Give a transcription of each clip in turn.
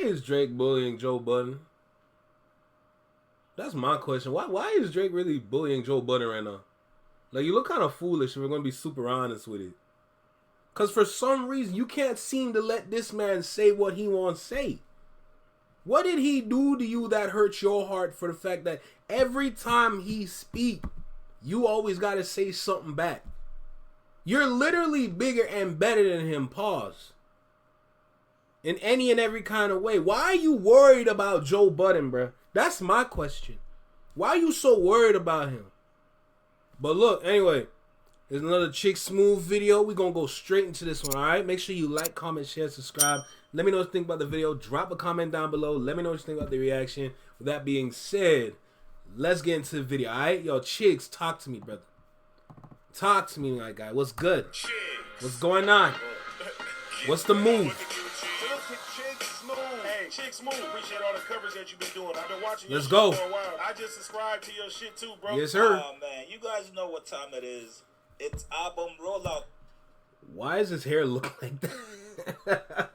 is Drake bullying Joe Budden? That's my question. Why is Drake really bullying Joe Budden right now? Like, you look kind of foolish if we're going to be super honest with it. Because for some reason, you can't seem to let this man say what he wants to say. What did he do to you that hurts your heart for the fact that every time he speak, you always got to say something back? You're literally bigger and better than him, pause. In any and every kind of way. Why are you worried about Joe Budden, bruh? That's my question. Why are you so worried about him? But look, anyway, there's another Chick Smooth video. We're going to go straight into this one, alright? Make sure you like, comment, share, subscribe. Let me know what you think about the video. Drop a comment down below. Let me know what you think about the reaction. With that being said, let's get into the video, alright? Yo, Chicks, talk to me, brother. Talk to me, my guy. What's good? What's going on? What's the move? Chick Smooth, appreciate all the coverage that you've been doing. I've been watching your shit for a while. I just subscribed to your shit too, bro. Yes, sir. Oh, man, you guys know what time it is. It's album rollout. Why does his hair look like that?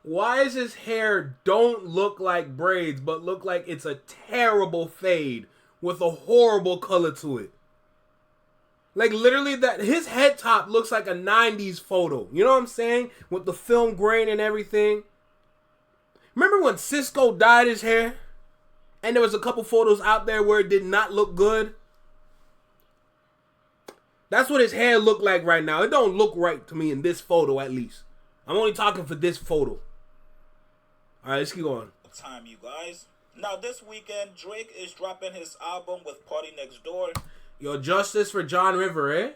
Why is his hair don't look like braids, but look like it's a terrible fade with a horrible color to it? Like, literally, that his head top looks like a 90s photo. You know what I'm saying? With the film grain and everything. Remember when Cisco dyed his hair? And there was a couple photos out there where it did not look good? That's what his hair looked like right now. It don't look right to me in this photo, at least. I'm only talking for this photo. Alright, let's keep going. Time, you guys. Now, this weekend, Drake is dropping his album with Party Next Door. Yo, justice for John River, eh?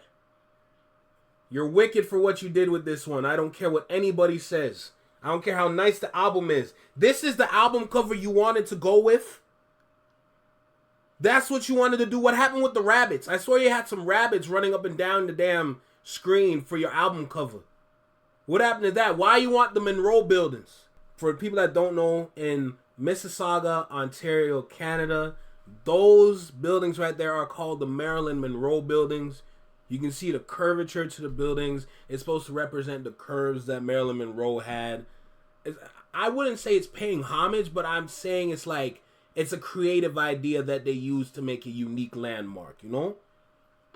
You're wicked for what you did with this one. I don't care what anybody says. I don't care how nice the album is. This is the album cover you wanted to go with? That's what you wanted to do? What happened with the rabbits? I swear you had some rabbits running up and down the damn screen for your album cover. What happened to that? Why you want the Monroe buildings? For people that don't know, in Mississauga, Ontario, Canada, those buildings right there are called the Marilyn Monroe buildings. You can see the curvature to the buildings. It's supposed to represent the curves that Marilyn Monroe had. I wouldn't say it's paying homage, but I'm saying it's like, it's a creative idea that they use to make a unique landmark, you know?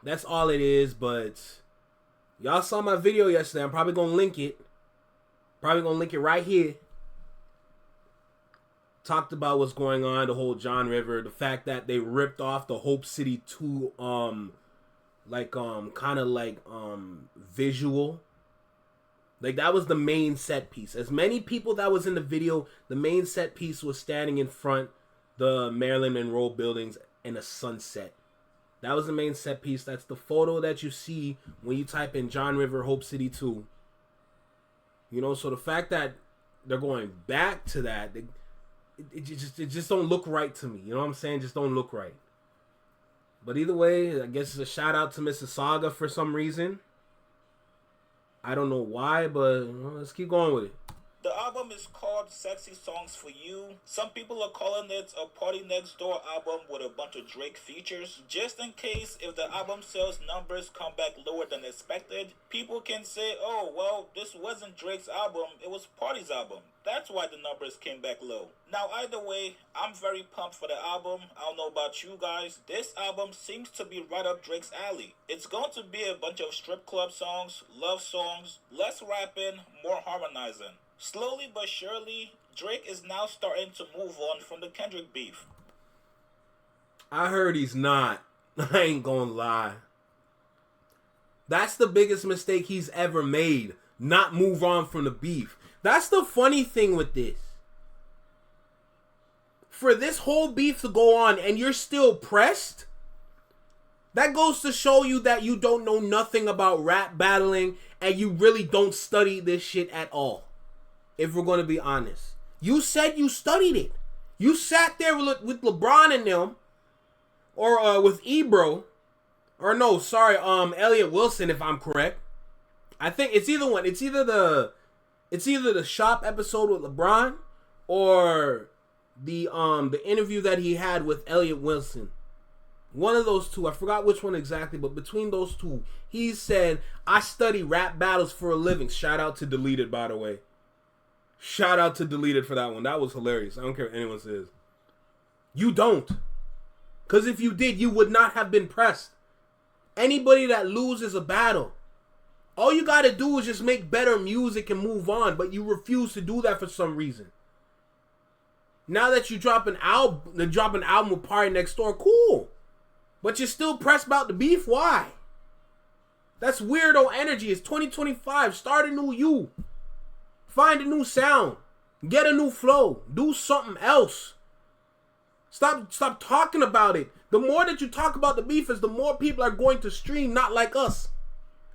That's all it is, but y'all saw my video yesterday. I'm probably going to link it. Probably going to link it right here. Talked about what's going on, the whole John River, the fact that they ripped off the Hope City 2 kind of like visual. Like, that was the main set piece. As many people that was in the video, the main set piece was standing in front the Marilyn Monroe buildings in a sunset. That was the main set piece. That's the photo that you see when you type in John River Hope City 2. You know, so the fact that they're going back to that, it just don't look right to me. You know what I'm saying? Just don't look right. But either way, I guess it's a shout out to Mississauga for some reason. I don't know why, but let's keep going with it. The album is called Sexy Songs for You. Some people are calling it a Party Next Door album with a bunch of Drake features. Just in case if the album sales numbers come back lower than expected, people can say, oh, well, this wasn't Drake's album, it was Party's album. That's why the numbers came back low. Now, either way, I'm very pumped for the album. I don't know about you guys. This album seems to be right up Drake's alley. It's going to be a bunch of strip club songs, love songs, less rapping, more harmonizing. Slowly but surely, Drake is now starting to move on from the Kendrick beef. I heard he's not. I ain't gonna lie. That's the biggest mistake he's ever made. Not move on from the beef. That's the funny thing with this. For this whole beef to go on and you're still pressed, that goes to show you that you don't know nothing about rap battling and you really don't study this shit at all. If we're going to be honest. You said you studied it. You sat there with LeBron and them, or with Ebro, or no, sorry, Elliot Wilson, if I'm correct. I think it's either one. It's either the Shop episode with LeBron, or the interview that he had with Elliot Wilson. One of those two. I forgot which one exactly, but between those two, he said, I study rap battles for a living. Shout out to Deleted, by the way. Shout out to Deleted for that one. That was hilarious. I don't care what anyone says. You don't. Because if you did, you would not have been pressed. Anybody that loses a battle, all you got to do is just make better music and move on. But you refuse to do that for some reason. Now that you drop an album with Party Next Door, cool. But you're still pressed about the beef? Why? That's weirdo energy. It's 2025. Start a new you. Find a new sound. Get a new flow. Do something else. Stop talking about it. The more that you talk about the beef is the more people are going to stream, not like us.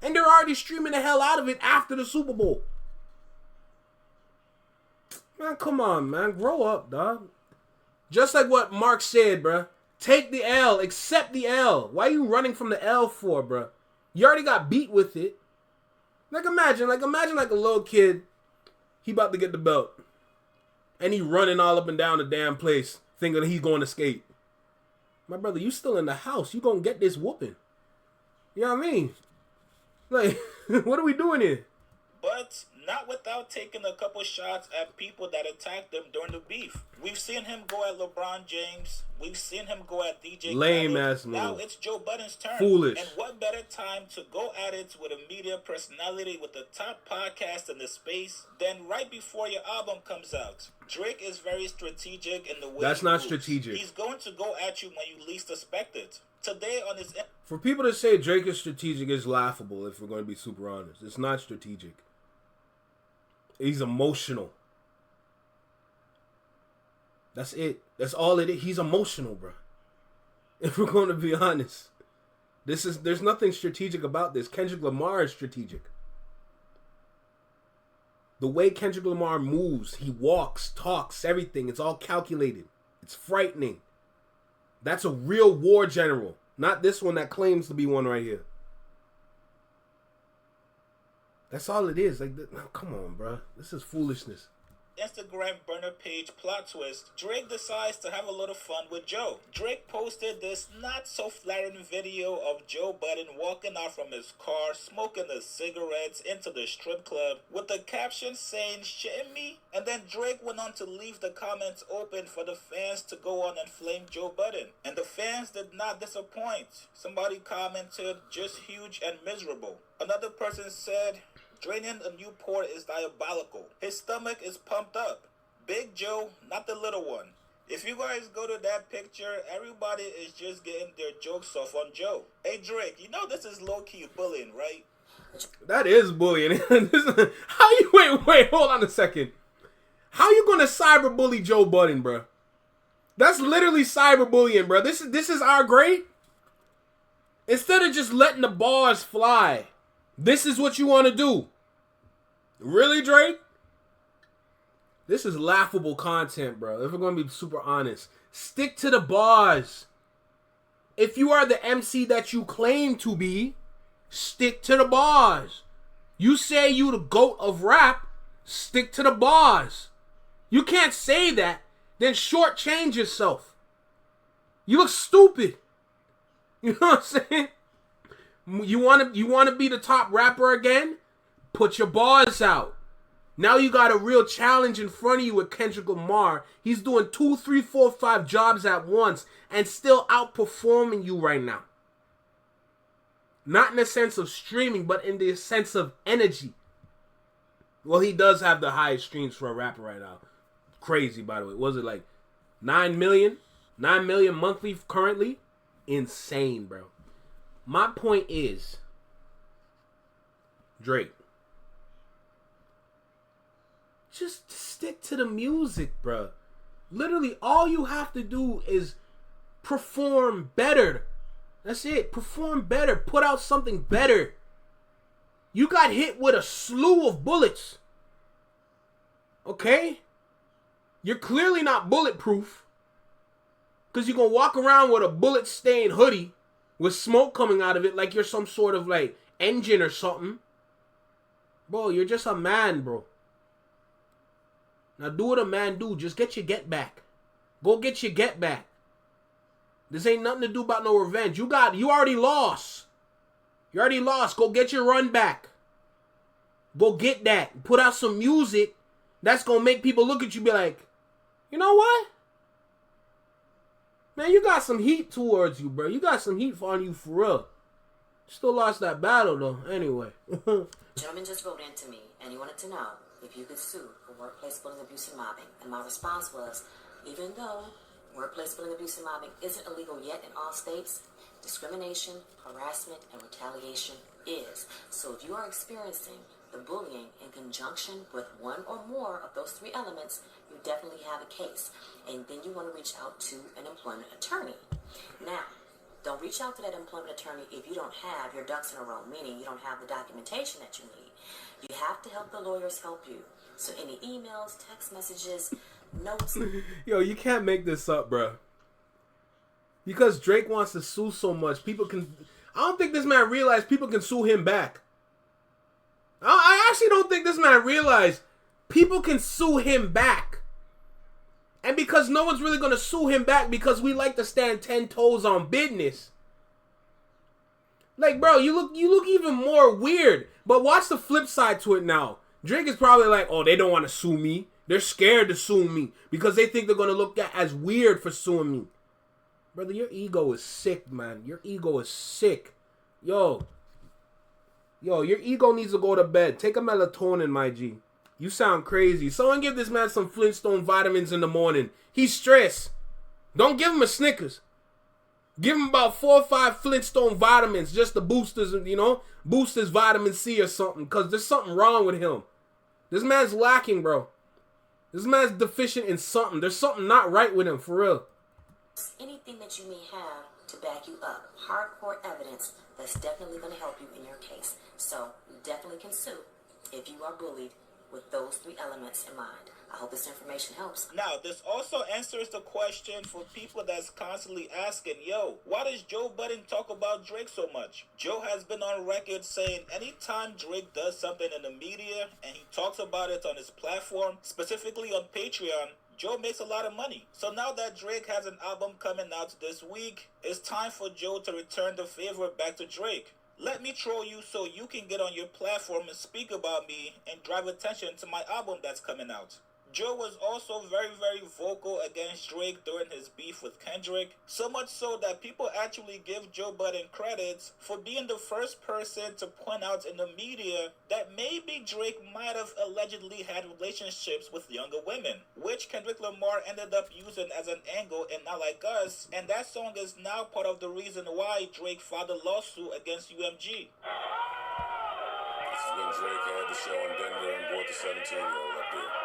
And they're already streaming the hell out of it after the Super Bowl. Man, come on, man. Grow up, dog. Just like what Mark said, bruh. Take the L. Accept the L. Why are you running from the L for, bruh? You already got beat with it. Like imagine like a little kid. He about to get the belt. And he running all up and down the damn place, thinking he's going to skate. My brother, you still in the house. You gonna get this whooping. You know what I mean? Like, what are we doing here? But not without taking a couple shots at people that attacked them during the beef. We've seen him go at LeBron James. We've seen him go at DJ Lame Khaled. ass move. Now it's Joe Budden's turn. Foolish. And what better time to go at it with a media personality with the top podcast in the space than right before your album comes out? Drake is very strategic in the way That's he not moves. strategic. He's going to go at you when you least expect it. Today on his... For people to say Drake is strategic is laughable if we're going to be super honest. It's not strategic. He's emotional. That's it. That's all it is. He's emotional, bro. If we're going to be honest. There's nothing strategic about this. Kendrick Lamar is strategic. The way Kendrick Lamar moves, he walks, talks, everything. It's all calculated. It's frightening. That's a real war general. Not this one that claims to be one right here. That's all it is. Like, come on, bro. This is foolishness. Instagram burner page plot twist, Drake decides to have a little fun with Joe. Drake posted this not so flattering video of Joe Budden walking out from his car, smoking the cigarettes into the strip club with the caption saying, "Shitting me?" And then Drake went on to leave the comments open for the fans to go on and flame Joe Budden. And the fans did not disappoint. Somebody commented, "Just huge and miserable." Another person said, "Draining a Newport is diabolical. His stomach is pumped up. Big Joe, not the little one." If you guys go to that picture, everybody is just getting their jokes off on Joe. Hey Drake, you know this is low-key bullying, right? That is bullying. How you wait, hold on a second. How you gonna cyberbully Joe Budden, bro? That's literally cyberbullying, bro. This is our grade. Instead of just letting the bars fly, this is what you want to do. Really, Drake? This is laughable content, bro. If we're going to be super honest. Stick to the bars. If you are the MC that you claim to be, stick to the bars. You say you the GOAT of rap, stick to the bars. You can't say that, then shortchange yourself. You look stupid. You know what I'm saying? You want to be the top rapper again? Put your bars out. Now you got a real challenge in front of you with Kendrick Lamar. He's doing 2, 3, 4, 5 jobs at once and still outperforming you right now. Not in the sense of streaming, but in the sense of energy. Well, he does have the highest streams for a rapper right now. Crazy, by the way. Was it like 9 million? 9 million monthly currently? Insane, bro. My point is, Drake, just stick to the music, bro. Literally, all you have to do is perform better. That's it. Perform better. Put out something better. You got hit with a slew of bullets. Okay? You're clearly not bulletproof. Because you're going to walk around with a bullet-stained hoodie with smoke coming out of it like you're some sort of, like, engine or something. Bro, you're just a man, bro. Now do what a man do. Just get your get back. Go get your get back. This ain't nothing to do about no revenge. You already lost. You already lost. Go get your run back. Go get that. Put out some music that's gonna make people look at you be like, you know what? Man, you got some heat towards you, bro. You got some heat on you for real. Still lost that battle, though. Anyway. Gentleman just wrote in to me, and he wanted to know if you could sue for workplace bullying, abuse, and mobbing. And my response was, even though workplace bullying, abuse, and mobbing isn't illegal yet in all states, discrimination, harassment, and retaliation is. So if you are experiencing the bullying in conjunction with one or more of those three elements, you definitely have a case. And then you want to reach out to an employment attorney. Now, don't reach out to that employment attorney if you don't have your ducks in a row, meaning you don't have the documentation that you need. You have to help the lawyers help you. So any emails, text messages, notes. Yo, you can't make this up, bro. Because Drake wants to sue so much, people can... I don't think this man realized people can sue him back. I actually don't think this man realized people can sue him back. And because no one's really going to sue him back because we like to stand 10 toes on business. Like, bro, you look even more weird. But watch the flip side to it now. Drake is probably like, oh, they don't want to sue me. They're scared to sue me because they think they're going to look at as weird for suing me. Brother, your ego is sick, man. Your ego is sick. Yo, your ego needs to go to bed. Take a melatonin, my G. You sound crazy. Someone give this man some Flintstone vitamins in the morning. He's stressed. Don't give him a Snickers. Give him about 4 or 5 Flintstone vitamins just to boost his, boost his vitamin C or something. Because there's something wrong with him. This man's lacking, bro. This man's deficient in something. There's something not right with him, for real. Anything that you may have to back you up. Hardcore evidence that's definitely going to help you in your case. So you definitely can sue if you are bullied with those 3 elements in mind. I hope this information helps. Now, this also answers the question for people that's constantly asking, yo, why does Joe Budden talk about Drake so much? Joe has been on record saying anytime Drake does something in the media and he talks about it on his platform, specifically on Patreon, Joe makes a lot of money. So now that Drake has an album coming out this week, it's time for Joe to return the favor back to Drake. Let me troll you so you can get on your platform and speak about me and drive attention to my album that's coming out. Joe was also very, very vocal against Drake during his beef with Kendrick. So much so that people actually give Joe Budden credits for being the first person to point out in the media that maybe Drake might have allegedly had relationships with younger women, which Kendrick Lamar ended up using as an angle in Not Like Us, and that song is now part of the reason why Drake filed a lawsuit against UMG. This is when Drake had the show in Denver and brought the 17-year-old up there.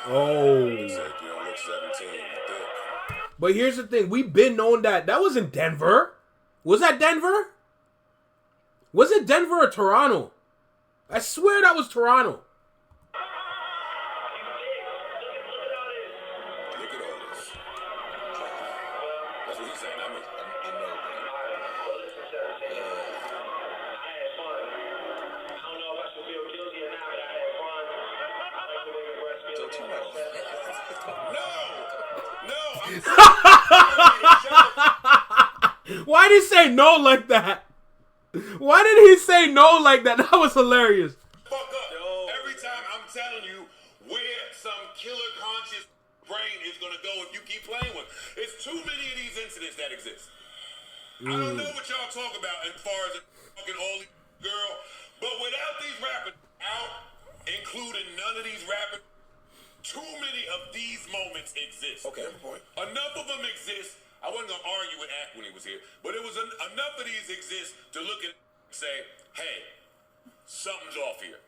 Oh. He said, you don't look 17, you thick. But here's the thing. We've been known that. That was in Denver. Was that Denver? Was it Denver or Toronto? I swear that was Toronto. Look at all this. That's what he's saying. I know. Why did he say no like that? Why did he say no like that? That was hilarious. Fuck up. Yo. Every time I'm telling you where some killer conscious brain is going to go if you keep playing with. It's too many of these incidents that exist. I don't know what y'all talk about as far as fucking all these girl, but without these rappers out, including none of these rappers, too many of these moments exist. Okay, point. Enough of them exist. I wasn't going to argue with Ack when he was here, but it was enough of these exist to look at and say, hey, something's off here.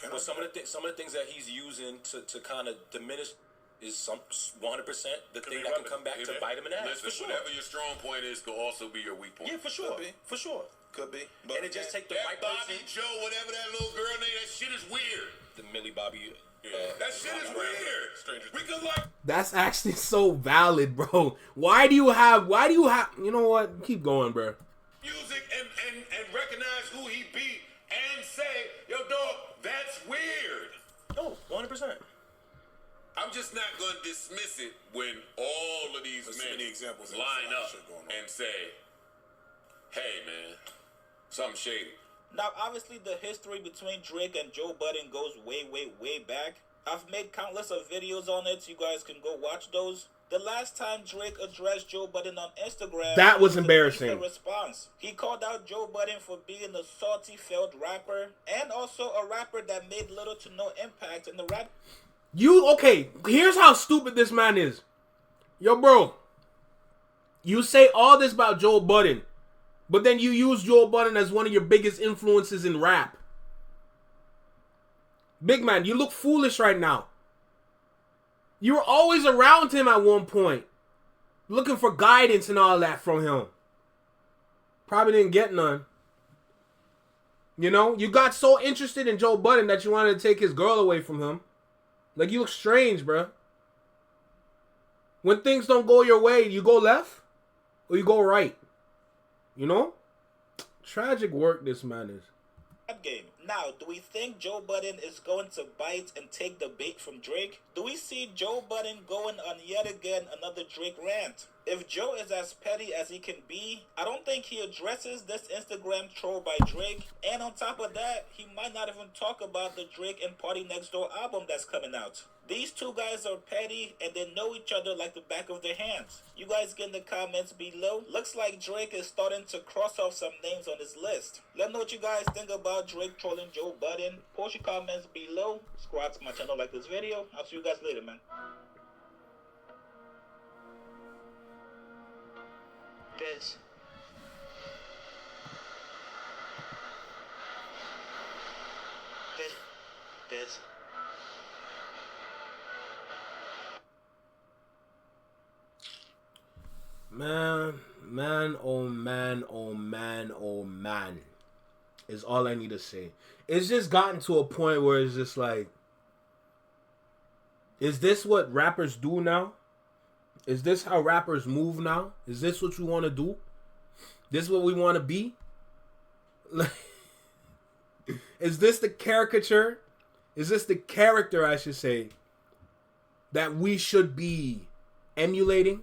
But some of the things that he's using to kind of diminish is 100% the thing that can come back to bite him in the ass. Listen, for sure. Whatever your strong point is could also be your weak point. Yeah, for sure. Could be. For sure. Could be. But and it just take the right Bobby, person. Joe, whatever that little girl name, that shit is weird. The Millie Bobby. That shit is weird. We could like. That's actually so valid, bro. Why do you have? You know what? Keep going, bro. Music and recognize who he be and say, yo, dog, that's weird. Oh, 100%. I'm just not gonna dismiss it when all of these men line up and say, hey, man, something shady. Now, obviously, the history between Drake and Joe Budden goes way, way, way back. I've made countless of videos on it. You guys can go watch those. The last time Drake addressed Joe Budden on Instagram, that was embarrassing. The response. He called out Joe Budden for being a salty, failed rapper, and also a rapper that made little to no impact in the rap. Okay, here's how stupid this man is. Yo, bro, you say all this about Joe Budden, but then you use Joe Budden as one of your biggest influences in rap. Big man, you look foolish right now. You were always around him at one point, looking for guidance and all that from him. Probably didn't get none. You know, you got so interested in Joe Budden that you wanted to take his girl away from him. Like, you look strange, bro. When things don't go your way, you go left or you go right. You know? Tragic work this man is. Game. Now, do we think Joe Budden is going to bite and take the bait from Drake? Do we see Joe Budden going on yet again another Drake rant? If Joe is as petty as he can be, I don't think he addresses this Instagram troll by Drake. And on top of that, he might not even talk about the Drake and Party Next Door album that's coming out. These two guys are petty and they know each other like the back of their hands. You guys get in the comments below. Looks like Drake is starting to cross off some names on his list. Let me know what you guys think about Drake trolling Joe Budden. Post your comments below. Subscribe to my channel, like this video. I'll see you guys later, man. Biz. Biz. Man, oh man, is all I need to say. It's just gotten to a point where it's just like, is this what rappers do now? Is this how rappers move now? Is this what you want to do? This is what we want to be? Is this the caricature? Is this the character, I should say, that we should be emulating?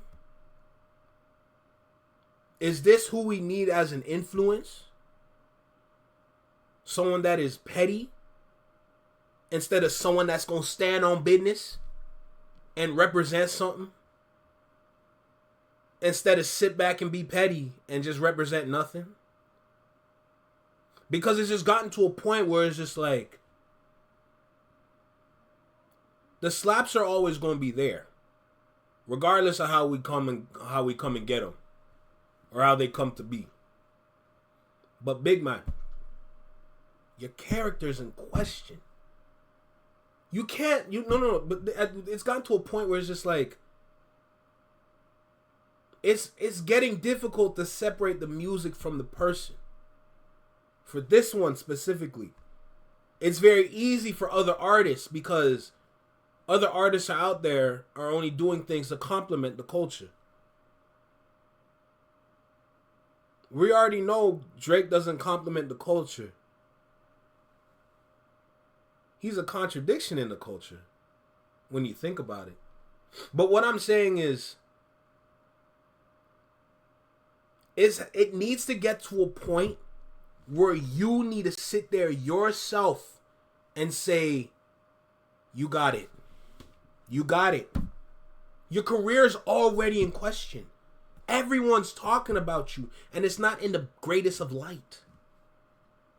Is this who we need as an influence? Someone that is petty instead of someone that's going to stand on business and represent something? Instead of sit back and be petty and just represent nothing? Because it's just gotten to a point where it's just like, the slaps are always going to be there, regardless of how we come and get them, or how they come to be. But big man, your character's in question. You can't, no. But it's gotten to a point where it's just like, it's getting difficult to separate the music from the person. For this one specifically, it's very easy for other artists because other artists are out there are only doing things to complement the culture. We already know Drake doesn't complement the culture. He's a contradiction in the culture when you think about it. But what I'm saying is it needs to get to a point where you need to sit there yourself and say, you got it. You got it. Your career's already in question. Everyone's talking about you, and it's not in the greatest of light.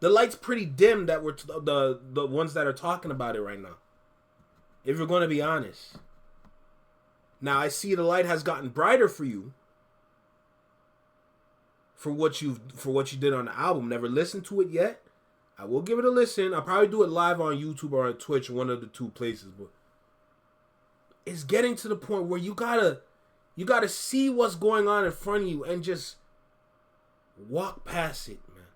The light's pretty dim that we're the ones that are talking about it right now. If you're going to be honest. Now, I see the light has gotten brighter for you. For what you did on the album. Never listened to it yet. I will give it a listen. I'll probably do it live on YouTube or on Twitch, one of the two places. But it's getting to the point where you gotta see what's going on in front of you and just walk past it, man.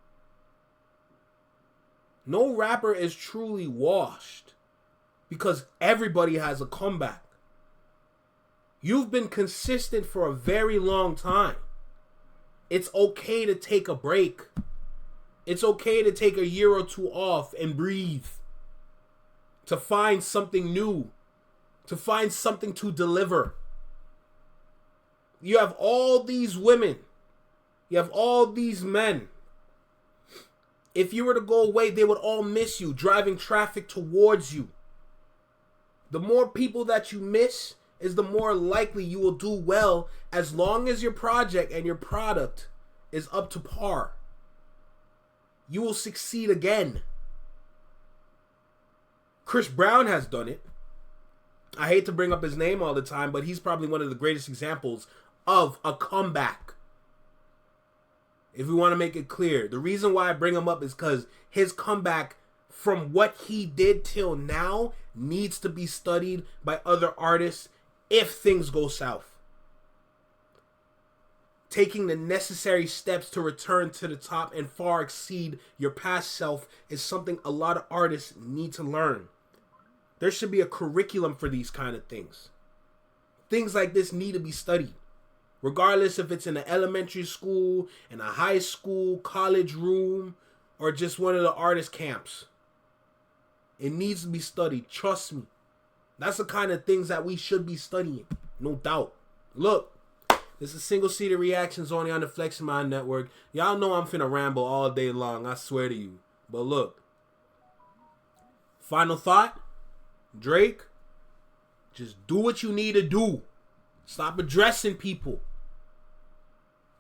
No rapper is truly washed because everybody has a comeback. You've been consistent for a very long time. It's okay to take a break. It's okay to take a year or two off and breathe. To find something new. To find something to deliver. You have all these women. You have all these men If you were to go away, they would all miss you, driving traffic towards you. The more people that you miss is the more likely you will do well, as long as your project and your product is up to par. You will succeed again. Chris Brown has done it. I hate to bring up his name all the time, but he's probably one of the greatest examples of a comeback. If we want to make it clear, the reason why I bring him up is because his comeback from what he did till now needs to be studied by other artists if things go south. Taking the necessary steps to return to the top and far exceed your past self is something a lot of artists need to learn. There should be a curriculum for these kind of things. Things like this need to be studied. Regardless if it's in an elementary school, in a high school, college room, or just one of the artist camps. It needs to be studied. Trust me. That's the kind of things that we should be studying. No doubt. Look, this is Single Seater Reactions only on the Flexing Mind Network. Y'all know I'm finna ramble all day long. I swear to you. But look. Final thought. Drake. Just do what you need to do. Stop addressing people.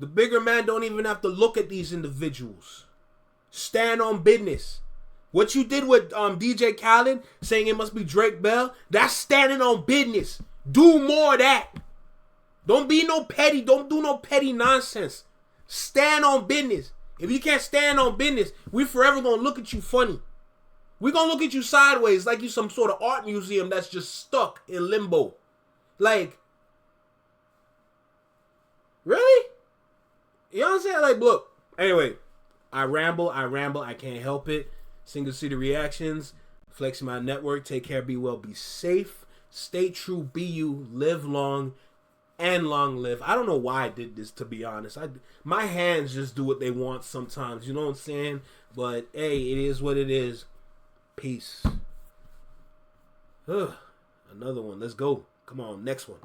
The bigger man don't even have to look at these individuals. Stand on business. What you did with DJ Khaled, saying it must be Drake Bell, that's standing on business. Do more of that. Don't be no petty. Don't do no petty nonsense. Stand on business. If you can't stand on business, we forever gonna look at you funny. We gonna look at you sideways like you some sort of art museum that's just stuck in limbo. Like, really? You know what I'm saying? Like, look. Anyway, I ramble. I can't help it. Single City Reactions. Flexing My Network. Take care. Be well. Be safe. Stay true. Be you. Live long. And long live. I don't know why I did this, to be honest. My hands just do what they want sometimes. You know what I'm saying? But, hey, it is what it is. Peace. Another one. Let's go. Come on. Next one.